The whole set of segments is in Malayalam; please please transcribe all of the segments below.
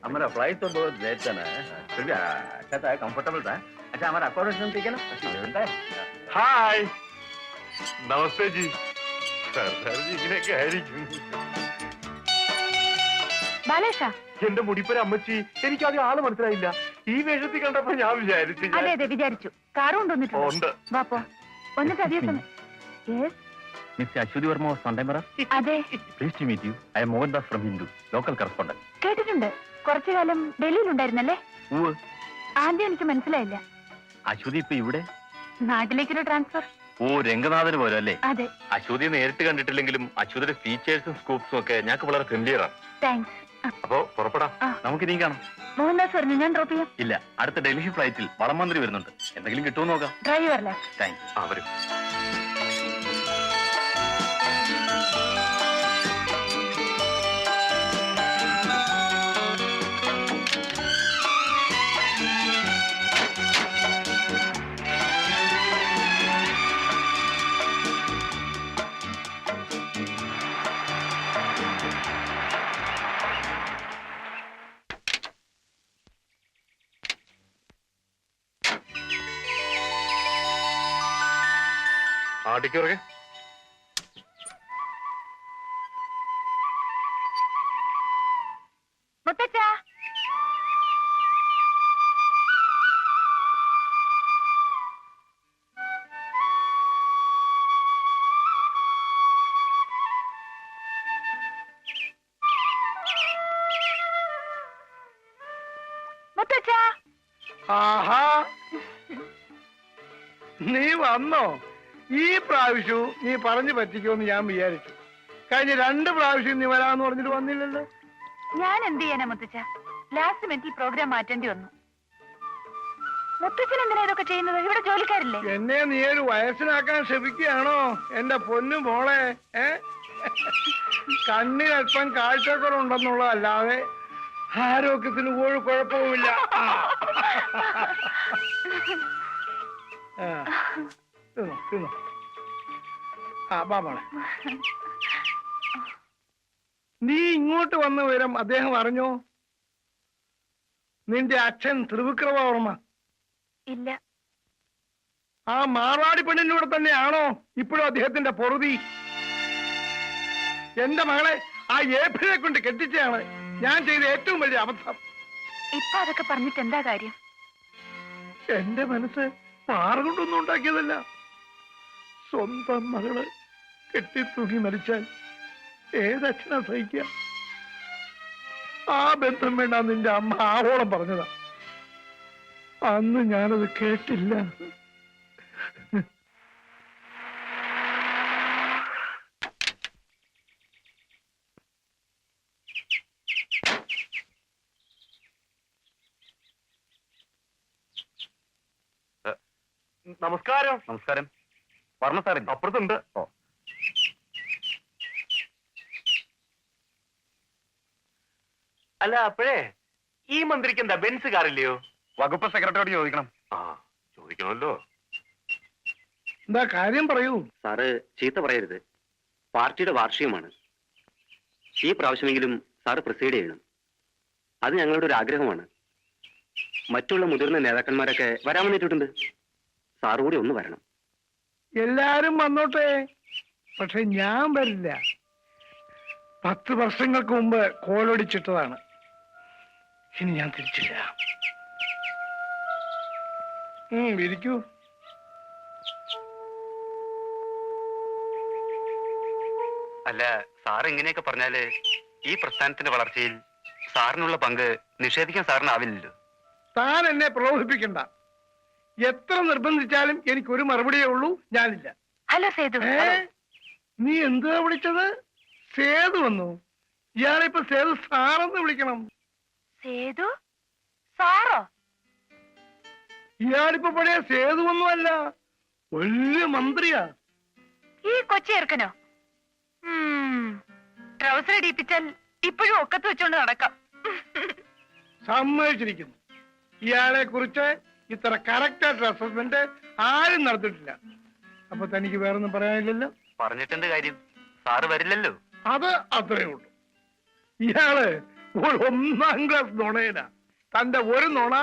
हमारा फ्लाइट तो बहुत लेट था ना, फिर भी अच्छा था, कंफर्टेबल था। अच्छा हमारा अकोमोडेशन ठीक है ना? हाय नमस्ते जी सरदार जी इങ്ങനെ കയറിയിരിക്കുന്നു ബാലേഷ എന്റെ മുടിപ്പര അമ്മച്ചി എനിക്ക് ആദ്യം ആള് മനസ്സിലായില്ല ഈ വേഷത്തിൽ കണ്ടപ്പോ ഞാൻ വിചാരിച്ചു അതെ അതെ വിചാരിച്ചു കാറും കൊണ്ടുവന്നിട്ടുണ്ട് ഉണ്ട് വാപ്പോ വന്നിട്ട് അധികം സമയം yes Mr. Ashwati Verma was on camera. അതെ Pleased to meet you. I am Mohan Das from Hindu, local correspondent. കേട്ടിട്ടുണ്ട് കുറച്ചു കാലം ഡൽഹിയിലുണ്ടായിരുന്നല്ലേ Who? ആദ്യം എനിക്ക് മനസ്സിലായില്ല അശ്വതി ഇപ്പൊ ഇവിടെ? നാട്ടിലേക്കൊരു ട്രാൻസ്ഫർ ഓ രംഗനാഥന് പോലെ അല്ലേ? അതെ അശ്വതിയെ നേരിട്ട് കണ്ടിട്ടില്ലെങ്കിലും അശ്വതിയുടെ ഫീച്ചേഴ്സും സ്കൂപ്സും ഒക്കെ ഞങ്ങൾക്ക് വളരെ ഫെമിലിയർ ആണ്. താങ്ക്സ് അപ്പോ പുറപ്പെടാം നമുക്ക് ഇനിയും കാണാം. മോഹൻദാസ് പറഞ്ഞു ഞാൻ ഡ്രോപ്പ് ചെയ്യാം. ഇല്ല അടുത്ത ഡൽഹി ഫ്ലൈറ്റിൽ വളം മന്ത്രി വരുന്നുണ്ട്, എന്തെങ്കിലും കിട്ടുമോ നോക്കാം. Driver left. താങ്ക്സ്. വരും. ആടിക്കുറകെ മുത്തച്ഛ മുത്തച്ഛ ആഹാ നീ വന്നോ? ഈ പ്രാവശ്യവും നീ പറഞ്ഞു പറ്റിക്കുമെന്ന് ഞാൻ വിചാരിച്ചു. കഴിഞ്ഞ 2 പ്രാവശ്യം നീ വരാന്ന് പറഞ്ഞിട്ട് വന്നില്ലല്ലോ. ഞാൻ എന്ത് ചെയ്യാനാ മുത്തച്ഛ, ലാസ്റ്റ് മിനിറ്റിൽ പ്രോഗ്രാം മാറ്റേണ്ടി വന്നു. മുത്തച്ഛൻ എന്തിനാ ഇതൊക്കെ ചെയ്യുന്നത്? ഇവിടെ ജോലിക്കാരില്ലേ? എന്നെ നീ ഒരു വയസ്സിനാക്കാൻ ശ്രമിക്കുകയാണോ എന്റെ പൊന്നു മോളെ? കണ്ണിന് അല്പം കാഴ്ചക്കുറവുണ്ടെന്നുള്ളതല്ലാതെ ആരോഗ്യത്തിന് ഒരു കുഴപ്പവുമില്ല. മോളെ നീ ഇങ്ങോട്ട് വന്ന വിവരം അദ്ദേഹം അറിഞ്ഞോ? നിന്റെ അച്ഛൻ ത്രിവിക്രമവർമ്മ ഇല്ല. ആ മാർവാടി പെണ്ണിനൂടെ തന്നെയാണോ ഇപ്പോഴും അദ്ദേഹത്തിന്റെ പൊറുതി? എന്റെ മകളെ ആ ഏപ്രിലെ കൊണ്ട് കെട്ടിച്ചാണ് ഞാൻ ചെയ്ത ഏറ്റവും വലിയ അബദ്ധം. ഇപ്പൊ അതൊക്കെ പറഞ്ഞിട്ട് എന്താ കാര്യം? എന്റെ മനസ്സ് മാറുകൊണ്ടൊന്നും ഉണ്ടാക്കിയതല്ല. സ്വന്തം മകള് കെട്ടിത്തൂങ്ങി മരിച്ചാൽ ഏതച്ഛനാ സഹിക്കുക? ആ ബന്ധം വേണ്ട നിന്റെ അമ്മ ആവോളം പറഞ്ഞതാ. അന്ന് ഞാനത് കേട്ടില്ല. നമസ്കാരം. നമസ്കാരം. വർമ്മ സാറിന്റെ അപ്പുറത്തുണ്ട്. ഓ അല്ല അപ്പോഴേ ഈ മന്ത്രിക്ക് എന്താ ബെൻസ് കാറില്ലയോ? വകുപ്പ് സെക്രട്ടറിയോട് ചോദിക്കണം. ആ ചോദിക്കണമല്ലോ. എന്താ കാര്യം പറയൂ. സാറ് ചീത്ത പറയരുത്. പാർട്ടിയുടെ വാർഷികമാണ്. ഈ പ്രാവശ്യമെങ്കിലും സാറ് പ്രസീഡ് ചെയ്യണം. അത് ഞങ്ങളുടെ ഒരു ആഗ്രഹമാണ്. മറ്റുള്ള മുതിർന്ന നേതാക്കന്മാരൊക്കെ വരാൻ വേണ്ടിയിട്ടുണ്ട്. സാറ് കൂടി ഒന്ന് വരണം. എല്ലാരും വന്നോട്ടെ, പക്ഷെ ഞാൻ വരില്ല. 10 വർഷങ്ങൾക്ക് മുമ്പ് കോലൊടിച്ചിട്ടതാണ്. ഇനി ഞാൻ തിരിച്ചില്ല. ഇരിക്കൂ. അല്ല സാർ ഇങ്ങനെയൊക്കെ പറഞ്ഞാല് ഈ പ്രസ്ഥാനത്തിന്റെ വളർച്ചയിൽ സാറിനുള്ള പങ്ക് നിഷേധിക്കാൻ സാറിനാവില്ലല്ലോ. താൻ എന്നെ പ്രലോഭിപ്പിക്കണ്ട. എത്ര നിർബന്ധിച്ചാലും എനിക്കൊരു മറുപടിയേ ഉള്ളൂ, ഞാനില്ല. ഹലോ സേതു. നീ എന്താ വിളിച്ചത്? സേതു വന്നു. ഇയാളിപ്പോ സേതു സാറെന്ന് വിളിക്കണം. സേതു സാറോ? ഇയാളിപ്പോ പഴയ സേതു ഒന്നുമല്ല, വലിയ മന്ത്രിയാ. ഈ കൊച്ചി ചേർക്കനോ? ട്രൗസർ ഇടിപ്പിച്ചാൽ ഇപ്പോഴും ഒക്കത്ത് വെച്ചോണ്ട് നടക്കാം. സമ്മതിച്ചിരിക്കുന്നു. ഇയാളെ കുറിച്ച് ഇത്ര കറക്റ്റായിട്ട് അസസ്മെന്റ് ആരും നടത്തിയിട്ടില്ല. അപ്പൊ തനിക്ക് വേറൊന്നും പറയാനില്ലല്ലോ. പറഞ്ഞിട്ടെന്ത് കാര്യം? സാറ് വരില്ലല്ലോ. അത് അത്രേ ഉള്ളൂ. ഇയാള് ഒരു 1ാം ക്ലാസ് നുണയന. തന്റെ ഒരു നുണ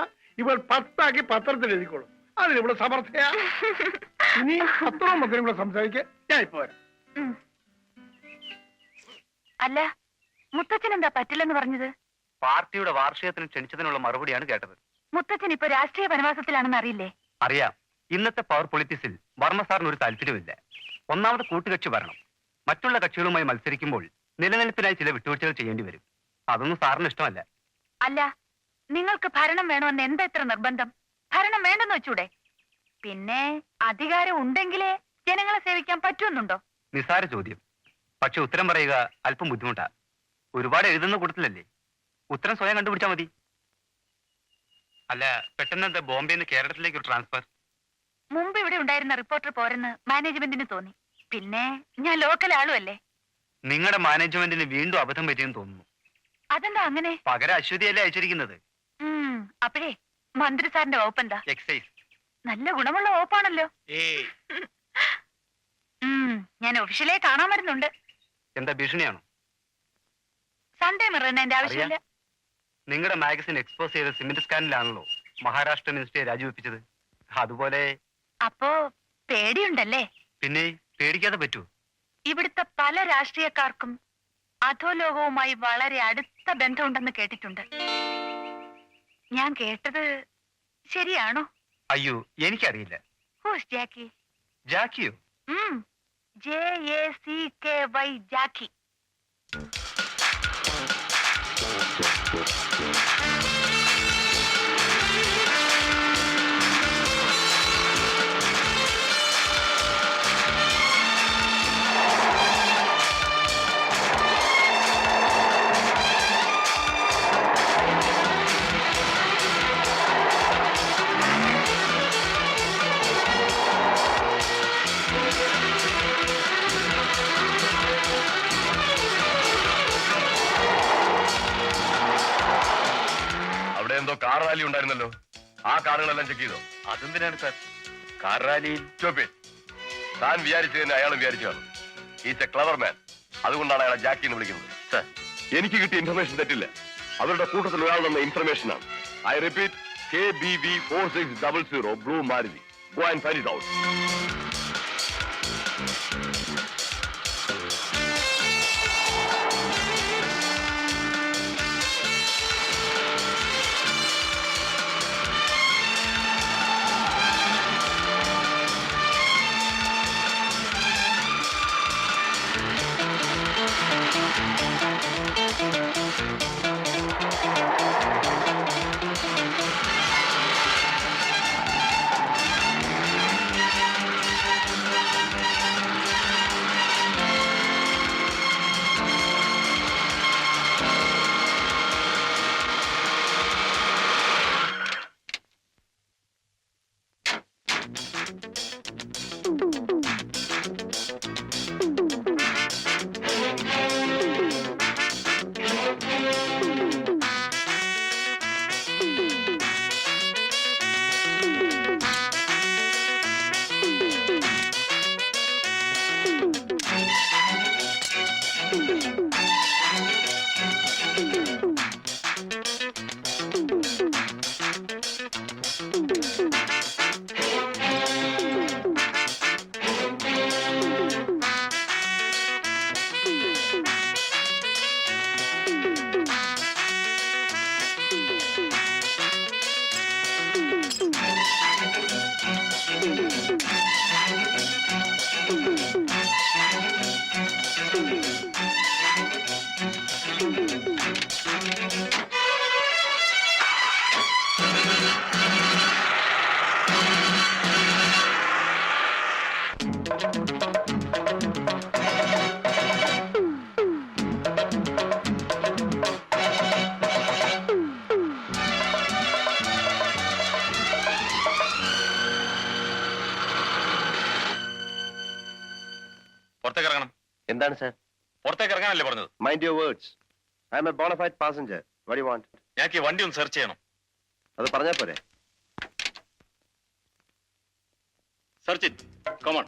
ഇവൾ 10 പത്രത്തിൽ എഴുതിക്കോളും. അതിനിവിടെ സമർത്ഥയാ. ഇനി പത്രവും മക്കളും കൂടെ സംസാരിക്കാൻ ഞാൻ ഇപ്പൊ വരാം. അല്ല, മുത്തച്ഛൻ എന്താ പറ്റില്ലെന്ന് പറഞ്ഞത്? പാർട്ടിയുടെ വാർഷികത്തിന് ക്ഷണിച്ചതിനുള്ള മറുപടിയാണ് കേട്ടത്. മുത്തച്ഛൻ ഇപ്പൊ രാഷ്ട്രീയ വനവാസത്തിലാണെന്ന് അറിയില്ലേ? അറിയാം. ഇന്നത്തെ പവർ പൊളിറ്റിക്സിൽ വർമ്മ സാറിന് ഒരു താല്പര്യമില്ല. ഒന്നാമത് കൂട്ടുകക്ഷി ഭരണം. മറ്റുള്ള കക്ഷികളുമായി മത്സരിക്കുമ്പോൾ നിലനിൽപ്പിനായി ചില വിട്ടുവീഴ്ചകൾ ചെയ്യേണ്ടി വരും. അതൊന്നും സാറിന് ഇഷ്ടമല്ല. അല്ല, നിങ്ങൾക്ക് ഭരണം വേണമെന്ന് എന്താ ഇത്ര നിർബന്ധം? ഭരണം വേണ്ടെന്ന് വെച്ചൂടെ? പിന്നെ അധികാരം ഉണ്ടെങ്കിലേ ജനങ്ങളെ സേവിക്കാൻ പറ്റുമെന്നുണ്ടോ? നിസാര ചോദ്യം. പക്ഷെ ഉത്തരം പറയുക അല്പം ബുദ്ധിമുട്ടാ. ഒരുപാട് എഴുതുന്ന കൂട്ടത്തിലല്ലേ. ഉത്തരം സ്വയം കണ്ടുപിടിച്ചാൽ മതി. അല്ല, പെട്ടെന്ന് ബോംബെന്ന് കേരളത്തിലേക്ക് ഒരു ട്രാൻസ്ഫർ? മുമ്പ് ഇവിടെ ഉണ്ടായിരുന്ന റിപ്പോർട്ടർ പോരെന്ന് മാനേജ്മെന്റിന് തോന്നി. പിന്നെ ഞാൻ ലോക്കൽ ആളുമല്ലേ. നിങ്ങളുടെ മാനേജ്മെന്റിന് വീണ്ടും അബദ്ധം പറ്റിയെന്ന് തോന്നുന്നു. അതെന്താ അങ്ങനെ? പകരം അശ്വതിയല്ലേ അയച്ചിരിക്കുന്നത്. അപ്പോഴേ മന്ത്രി സാറിന്റെ വകുപ്പെന്താ? എക്സൈസ്. നല്ല ഗുണമുള്ള വകുപ്പാണല്ലോ. ഞാൻ ഒഫീഷ്യലേ കാണാൻ വരുന്നുണ്ട്. എന്താ ഭീഷണിയാണോ? സൺഡേ മിററിന് എന്റെ ആവശ്യമില്ല. നിങ്ങളുടെ മാഗസിൻ എക്സ്പോസ് ചെയ്ത സിമന്റ് സ്കാനിലാണല്ലോ മഹാരാഷ്ട്ര മിനിസ്റ്ററെ രാജിവെപ്പിച്ചത്. അതുപോലെ. അപ്പോ പേടിയുണ്ടല്ലേ? പിന്നെ പേടിക്കാതെ പറ്റൂ. ഇവിടുത്തെ പല രാഷ്ട്രീയക്കാർക്കും അധോലോകവുമായി വളരെ അടുത്ത ബന്ധമുണ്ടെന്ന് കേട്ടിട്ടുണ്ട്. ഞാൻ കേട്ടത് ശരിയാണോ? അയ്യോ, എനിക്കറിയില്ല. ഹൂസ് ജാക്കി? ജാക്കിയോ? JACKY ജാക്കി. എന്തോ കാർ റാലി ഉണ്ടായിരുന്നല്ലോ. ആ കാറുകളെല്ലാം ചെക്ക് ചെയ്തോ? അതെന്തിനാണ് സാർ? കാർ റാലിയിൽ താൻ വിചാരിച്ചതിന് അയാളും വിചാരിച്ചു കാണും. ഈസ് എ ക്ലവർ മാൻ. അതുകൊണ്ടാണ് അയാളെ ജാക്കി എന്ന് വിളിക്കുന്നത്. സർ, എനിക്ക് കിട്ടിയ ഇൻഫർമേഷൻ തെറ്റില്ല. അവരുടെ കൂട്ടത്തിൽ ഒരാൾ തന്ന ഇൻഫർമേഷൻ ആണ്. I repeat, KBV 4600 blue Maruti. Go and find it out. എന്താണ് സാർ? പുറത്തേക്ക് ഇറങ്ങാനല്ലേ പറഞ്ഞത്? Mind your words. I am a bona fide passenger. What you want? ഞങ്ങൾക്ക് ഈ വണ്ടി ഒന്ന് സെർച്ച് ചെയ്യണം. അത് പറഞ്ഞാ പോരെ? Search it. Come on.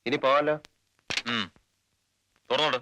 ഇനി പോവാലോ തുറന്നോട്